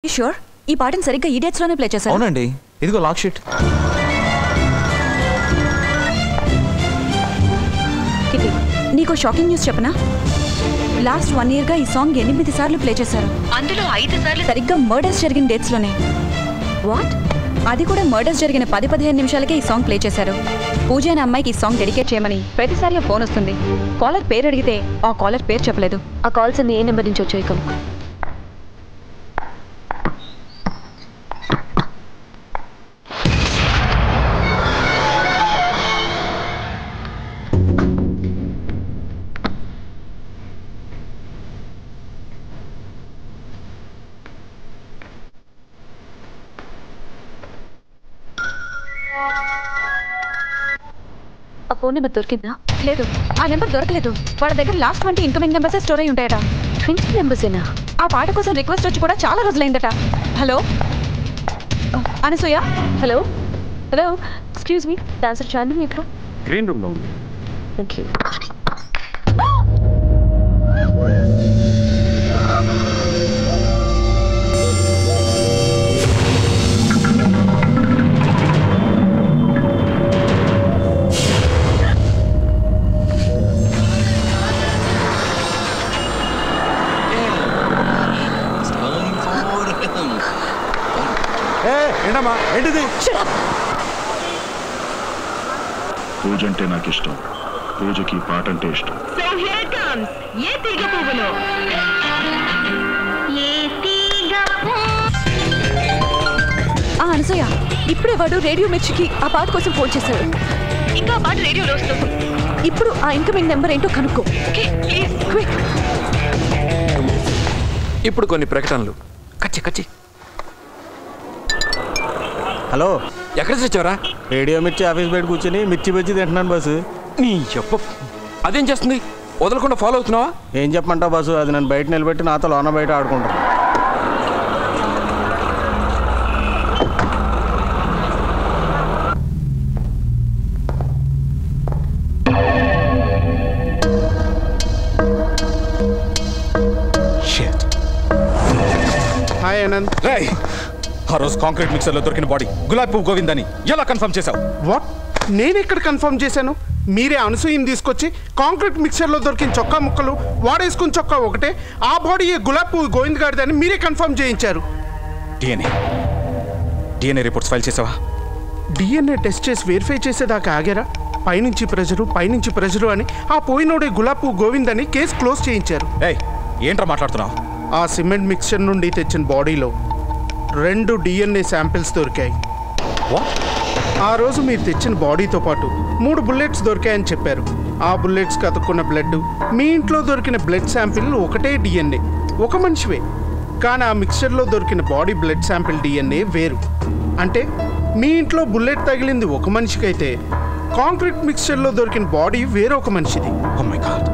Sure ఈ పాటను సరిగ్గా ఈ డేట్స్ లోనే ప్లే చేశారు. అవునండి, ఇదిగో లాక్ షీట్. కిటి, నీకు షాకింగ్ న్యూస్ చెప్పనా? లాస్ట్ 1 year గా ఈ సాంగ్ 8 సార్లు ప్లే చేశారు. అందులో 5 సార్లు సరిగ్గా మర్డర్స్ జరిగిన డేట్స్ లోనే. వాట్? అది కూడా మర్డర్స్ జరిగిన 10-15 నిమిషాలకే ఈ సాంగ్ ప్లే చేశారు. పూజ అనే అమ్మాయికి ఈ సాంగ్ డెడికేట్ చేయమని ప్రతిసారి ఫోన్ వస్తుంది. కాలర్ పేరు అడిగితే ఆ కాలర్ పేరు చెప్పలేదు. ఆ కాల్స్ అన్ని ఏ నెంబర్ నుంచి వచ్చాయి? కనుక్కో. ఆ ఫోన్ నెంబర్ దొరికిందా? లేదు, ఆ నెంబర్ దొరకలేదు. వాళ్ళ దగ్గర లాస్ట్ 20 ఇన్కమింగ్ నెంబర్స్ స్టోర్ అయి ఉంటాయట. 20 నెంబర్సేనా? ఆ పాట కోసం రిక్వెస్ట్ వచ్చి కూడా చాలా రోజులైందట. Hello Anasuya? Hello hello, excuse me, dancer Chandini ఎక్కడ? గ్రీన్ రూమ్లో ఉంది. Thank you. ఏంటమ్మా, ఏంటిది? పూజ అంటే నాకు ఇష్టం, పూజకి పాట అంటే ఇష్టం. అనసూయ, ఇప్పుడే వాడు రేడియో మిర్చికి ఆ పాట కోసం ఫోన్ చేశాడు. ఇంకా ఆ పాట రేడియోలో వస్తుంది. ఇప్పుడు ఆ ఇన్కమింగ్ నెంబర్ ఏంటో కనుక్కో. Please quick. ఇప్పుడు కొన్ని ప్రకటనలు. కచ్చి కచ్చి. హలో, ఎక్కడ తెచ్చావరా? రేడియో మిర్చి ఆఫీస్ బయట కూర్చొని మిర్చి బజ్జి తింటున్నాను బాసు. నీ చెప్ప అదేం చేస్తుంది? వదలకుండా ఫాలో అవుతున్నావా? ఏం చెప్పమంటావు బాసు, అది నన్ను బయట నిలబెట్టి నాతో లోన బయట ఆడుకుంటాను. హాయ్ ఆనంద్. రేయ్, ఆ రోజు కాంక్రీట్ మిక్సర్ లో దొరికిన బాడీ గులాబీ పువ్వు గోవింద్ అని ఎలా కన్ఫర్మ్ చేశావు? వాట్? నేను ఎక్కడ కన్ఫర్మ్ చేశాను? మీరే అనసూయని తీసుకొచ్చి కాంక్రీట్ మిక్సర్లో దొరికిన చొక్కా ముక్కలు వాడేసుకుని చొక్కా ఒకటే, ఆ బాడీ గులాబీ పువ్వు గోవింద్ గారిదని మీరే కన్ఫర్మ్ చేయించారు. డిఎన్ఏ రిపోర్ట్స్ ఫైల్ చేసావా? డిఎన్ఏ టెస్ట్ చేసి వెరిఫై చేసేదాకా ఆగారా? పైనుంచి ప్రెజరు అని ఆ పోయినోడే గులాబీ పువ్వు గోవింద్ అని కేసు క్లోజ్ చేయించారు. ఏయ్, ఏంట్రా మాట్లాడుతున్నావు? ఆ సిమెంట్ మిక్సర్ నుండి తెచ్చిన బాడీలో 2 డిఎన్ఏ శాంపిల్స్ దొరికాయి. ఆ రోజు మీరు తెచ్చిన బాడీతో పాటు 3 బుల్లెట్స్ దొరికాయని చెప్పారు. ఆ బుల్లెట్స్కి అతుక్కున్న బ్లడ్, మీ ఇంట్లో దొరికిన బ్లడ్ శాంపిల్ ఒకటే డిఎన్ఏ, ఒక మనిషివే. కానీ ఆ మిక్చర్లో దొరికిన బాడీ బ్లడ్ శాంపిల్ డిఎన్ఏ వేరు. అంటే మీ ఇంట్లో బుల్లెట్ తగిలింది ఒక మనిషికైతే కాంక్రీట్ మిక్చర్లో దొరికిన బాడీ వేరొక మనిషిది. Oh my god.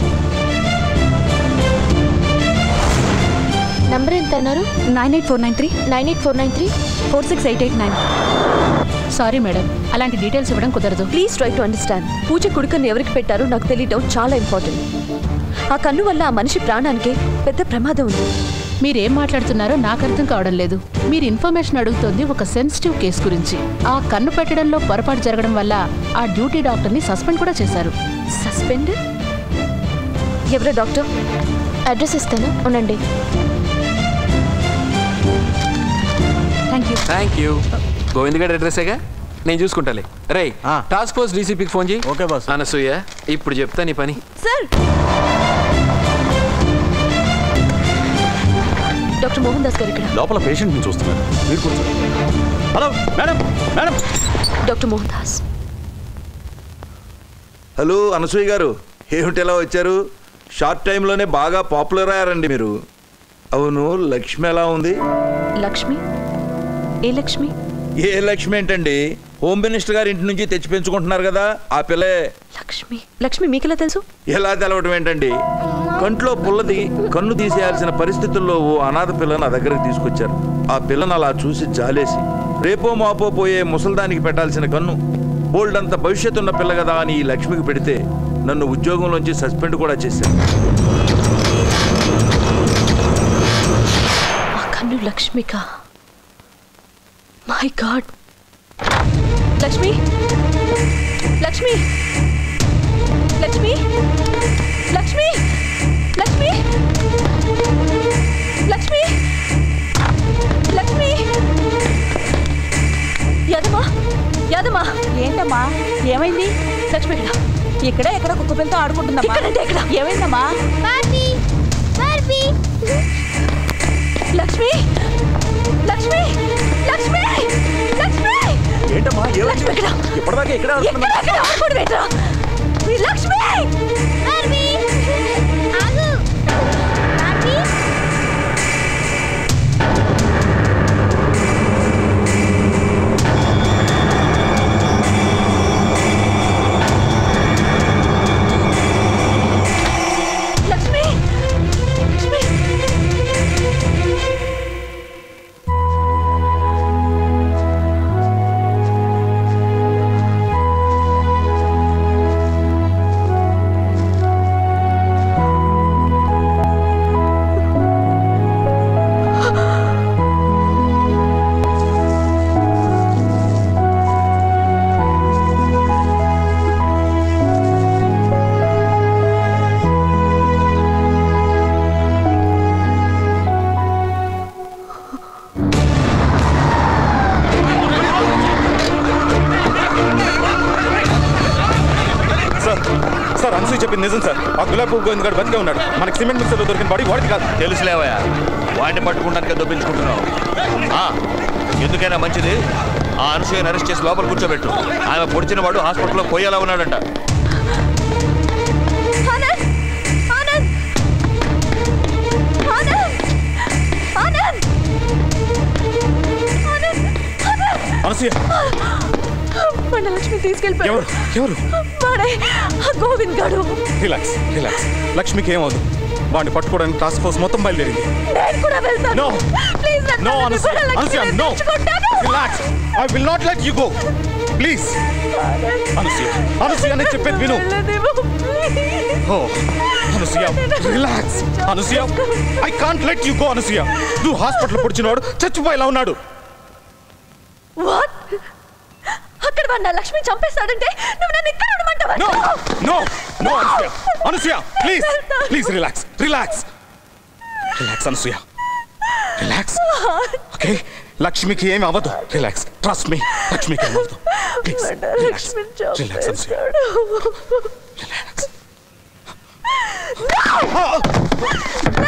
నంబర్ ఎంత అన్నారు? 98493 98493 46889. సారీ మేడం, అలాంటి డీటెయిల్స్ ఇవ్వడం కుదరదు. Please try to understand. Pooja కొడుకుని ఎవరికి పెట్టారో నాకు తెలియటం చాలా ఇంపార్టెంట్. ఆ కన్ను వల్ల ఆ మనిషి ప్రాణానికి పెద్ద ప్రమాదం ఉంది. మీరేం మాట్లాడుతున్నారో నాకు అర్థం కావడం లేదు. మీరు ఇన్ఫర్మేషన్ అడుగుతోంది ఒక సెన్సిటివ్ కేసు గురించి. ఆ కన్ను పెట్టడంలో పొరపాటు జరగడం వల్ల ఆ డ్యూటీ డాక్టర్ని సస్పెండ్ కూడా చేశారు. సస్పెండ్? ఎవరో డాక్టర్? అడ్రస్ ఇస్తాను, ఉండండి. Thank you. గోవింద్ గారి అడ్రస్సేగా, నేను చూసుకుంటాలే. రేయ్, టాస్క్ ఫోర్స్ డీసీపీకి ఫోన్ చేయి. Okay boss. అనసూయ, ఇప్పుడు చెప్తా నీ పని. సార్, డాక్టర్ మోహన్ దాస్ గారు ఇక్కడ. లోపల పేషెంట్ని చూస్తున్నారు, మీరు కూర్చోండి. Hello madam, madam. Doctor Mohan Das. Hello Anasuya గారు, ఏమిటి ఎలా వచ్చారు? షార్ట్ టైంలోనే బాగా పాపులర్ అయ్యారండి మీరు. అవును, లక్ష్మి ఎలా ఉంది? లక్ష్మి? ఏ లక్ష్మి? ఏ లక్ష్మి ఏంటండి? హోమ్ మినిస్టర్ గారి ఇంటి నుంచి తెచ్చి పెంచుకుంటున్నారు కదా, ఆ పిల్లే. లక్ష్మి? లక్ష్మి మీకెలా తెలుసు? ఎలా తెలవటం ఏంటండి? కంట్లో పుల్లది కన్ను తీసేయాల్సిన పరిస్థితుల్లో ఓ అనాథ పిల్లని నా దగ్గరకు తీసుకొచ్చారు. ఆ పిల్లని అలా చూసి జాలేసి, రేపో మాపో పోయే ముసల్దానికి పెట్టాల్సిన కన్ను బోల్డ్ అంత భవిష్యత్తు ఉన్న పిల్ల కదా అని ఈ లక్ష్మికి పెడితే నన్ను ఉద్యోగంలోంచి సస్పెండ్ కూడా చేశారు. కన్ను లక్ష్మిక, మై గాడ్. లక్ష్మి, లక్ష్మి, లక్ష్మి, లక్ష్మి, లక్ష్మి, లక్ష్మి, లక్ష్మి. యాదమ్మా, యాదమ్మా. ఏంటమ్మా ఏమైంది? లక్ష్మి ఇక్కడే ఎక్కడ కుక్క పిల్లతో ఆడుకుంటుందమ్మా. ఇక్కడంటే ఎక్కడ? ఏమైందమ్మా? లక్ష్మి, లక్ష్మి, లక్ష్మి, లక్ష్మి. ఏంటమ్మా లక్ష్మి ఎక్కడ? ఇప్పటిదాకా ఇక్కడ ఎక్కడ ఆడుకోడు బేటా. లక్ష్మి, సార్ అనసూయ చెప్పింది నిజం సార్. ఆ గులాబీ గోవింద్ గారు బతికే ఉన్నాడు. మనకి సిమెంట్ మిక్సర్లో దొరికిన బాడీ వాడికి కాదు. తెలుసులేవయ్యా, వాడిని పట్టుకుంటానికి దొప్పించుకుంటున్నావు. ఎందుకైనా మంచిది ఆ అనసూయని అరెస్ట్ చేసి లోపల కూర్చోబెట్టు. ఆమె పొడిచిన వాడు హాస్పిటల్లో పోయేలా ఉన్నాడంట. అనసూయ లక్ష్మి తీసుకెళ్ళిపోయాడు. ఎవరు ఎవరు? వాడే గోవింద్ గాడు. Relax relax. లక్ష్మికి ఏమవుదు. వాడిని పట్టుకోవడానికి టాస్క్ ఫోర్స్ మొత్తం బయలుదేరింది. నేను కూడా వెళ్తాను. No. Please No, Anusya, no. Relax. I will not let you go. Please. Anusya, నేను చెప్పేది విను. Oh, Anusya, relax. Anusya, I can't let you go, Anusya. నువ్వు హాస్పిటల్ పొడిచినవాడు చచ్చిపోయేలా ఉన్నాడు. What? అక్కడ వాడు నా లక్ష్మి చంపేస్తాడంటే నువ్వు నన్ను ఇక్కడ ఉండమంటావా? No, no, no, Anusya. Anusya, please, please relax, relax. Relax, Anusya. Relax. Okay? లక్ష్మికి ఏమి అవ్వదు. రిలాక్స్. Trust me. లక్ష్మికి ఏమి అవ్వదు. Please relax. Relax Anasuya. Relax.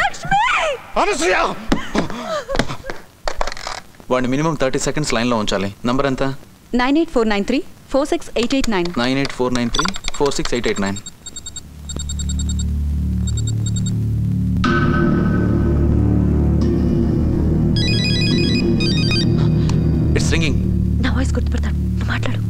Lakshmi! Anasuya! వాడిని మినిమం 30 సెకండ్స్ లైన్లో ఉంచాలి. నంబర్ ఎంత? 98493 46889. 98493 46889. It's ringing. నా వాయిస్ గుర్తుపడతాడు. నువ్వు మాట్లాడు.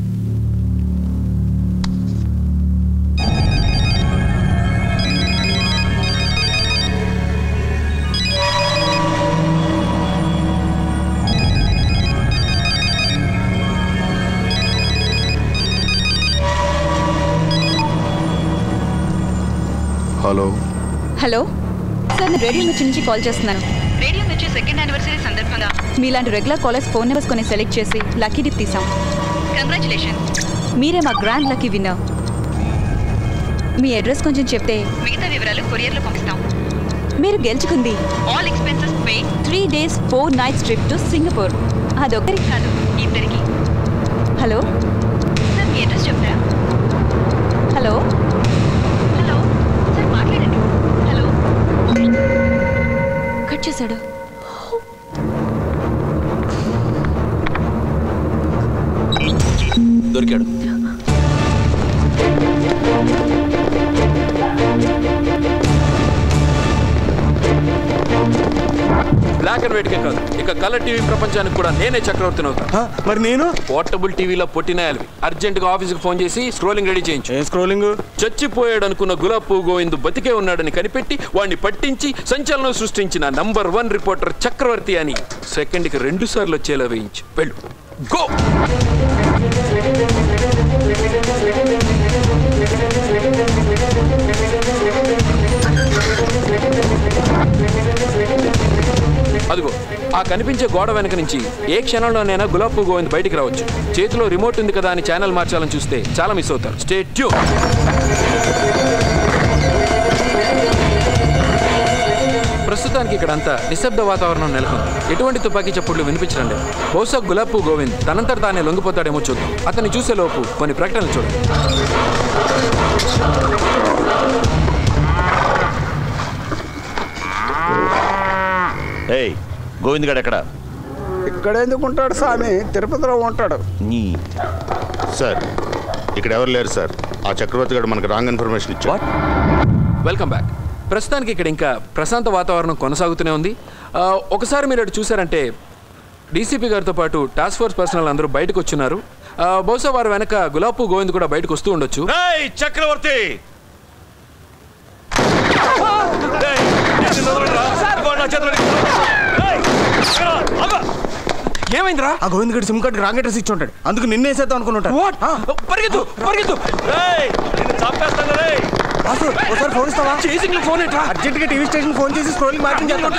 హలో హలో సార్, నేను రేడియో మిర్చి నుంచి కాల్ చేస్తున్నాను. రేడియో మిర్చి సెకండ్ యానివర్సరీ సందర్భంగా మీలాంటి రెగ్యులర్ కాలర్స్ ఫోన్ నెంబర్స్ కొన్ని సెలెక్ట్ చేసి లక్కీ డిప్ తీసాం. కంగ్రాచులేషన్, మీరే మా గ్రాండ్ లక్కీ విన్నర్. మీ అడ్రస్ కొంచెం చెప్తే మిగతా వివరాలు కొరియర్లో పంపిస్తాం. మీరు గెలుచుకుంది all expenses pay 3 days 4 nights trip to Singapore. అదొక్కరికి కాదు, ఇద్దరికి. హలో సార్, మీ అడ్రస్ చెప్తారా? హలో హలో సార్, మాట్లాడండి. హలో. కట్ చేశాడు. దొరికాడు. బ్లాక్ అండ్ వైట్ కే కాదు, ఇక కలర్ టీవీ ప్రపంచానికి కూడా నేనే చక్రవర్తిని అవుతా. మరి నేను పోర్టబుల్ టీవీలో పొట్టినాయాలి. అర్జెంట్ గా ఆఫీస్కి ఫోన్ చేసి స్క్రోలింగ్ రెడీ చేయించు. ఏం స్క్రోలింగ్? చచ్చిపోయాడు అనుకున్న గులాబ్ పువ్వు గోవింద్ బతికే ఉన్నాడని కనిపెట్టి వాడిని పట్టించి సంచలనం సృష్టించిన నంబర్ 1 రిపోర్టర్ చక్రవర్తి అని సెకండ్కి 2 సార్లు వచ్చేలా వేయించు. వెళ్ళు, గో. అదిగో ఆ కనిపించే గోడ వెనక నుంచి ఏ క్షణంలోనైనా గులాబ్ పువ్వు గోవింద్ బయటికి రావచ్చు. చేతిలో రిమోట్ ఉంది కదా అని ఛానల్ మార్చాలని చూస్తే చాలా మిస్ అవుతారు. Stay tune. ప్రస్తుతానికి ఇక్కడ అంతా నిశ్శబ్ద వాతావరణం నెలకొంది. ఎటువంటి తుపాకీ చప్పుళ్ళు వినిపించడం లేదు. బహుశా గులాబ్ పువ్వు గోవింద్ తనంతట తానే లొంగిపోతాడేమో చూద్దాం. అతన్ని చూసే లోపు కొన్ని ప్రకటనలు చూడండి. ఏయ్, గోవింద్ గడ్ ఎక్కడ? ఇక్కడ ఎందుకు ఉంటాడు స్వామి? తిరుపతిలో ఉంటాడు. సార్ ఇక్కడ ఎవరు లేరు సార్. ఆ చక్రవర్తి గారు మనకు రాంగ్ ఇన్ఫర్మేషన్ ఇచ్చారు. Welcome back. ప్రస్తుతానికి ఇక్కడ ఇంకా ప్రశాంత వాతావరణం కొనసాగుతూనే ఉంది. ఒకసారి మీరు అటు చూసారంటే డీసీపీ గారితో పాటు టాస్క్ ఫోర్స్ పర్సనల్ అందరూ బయటకు వచ్చున్నారు. బహుశా వారు వెనక గులాబ్ పువ్వు గోవింద్ కూడా బయటకు వస్తూ ఉండొచ్చు. చక్రవర్తి ఏమైందిరా? ఆ గోవింద్ గడి సిమ్ కార్డు రాంగ్ అడ్రస్ ఇచ్చి ఉంటాడు. అందుకు నిన్నేసేద్దాం అనుకుంటాడు. పరిగెత్తు పరిగెత్తు. ఒకసారి ఫోన్ ఇస్తావా? ఫోన్ ఏంట్రా? అర్జెంట్గా టీవీ స్టేషన్ ఫోన్ చేసి స్క్రోలింగ్ మార్కింగ్ చేస్తాను.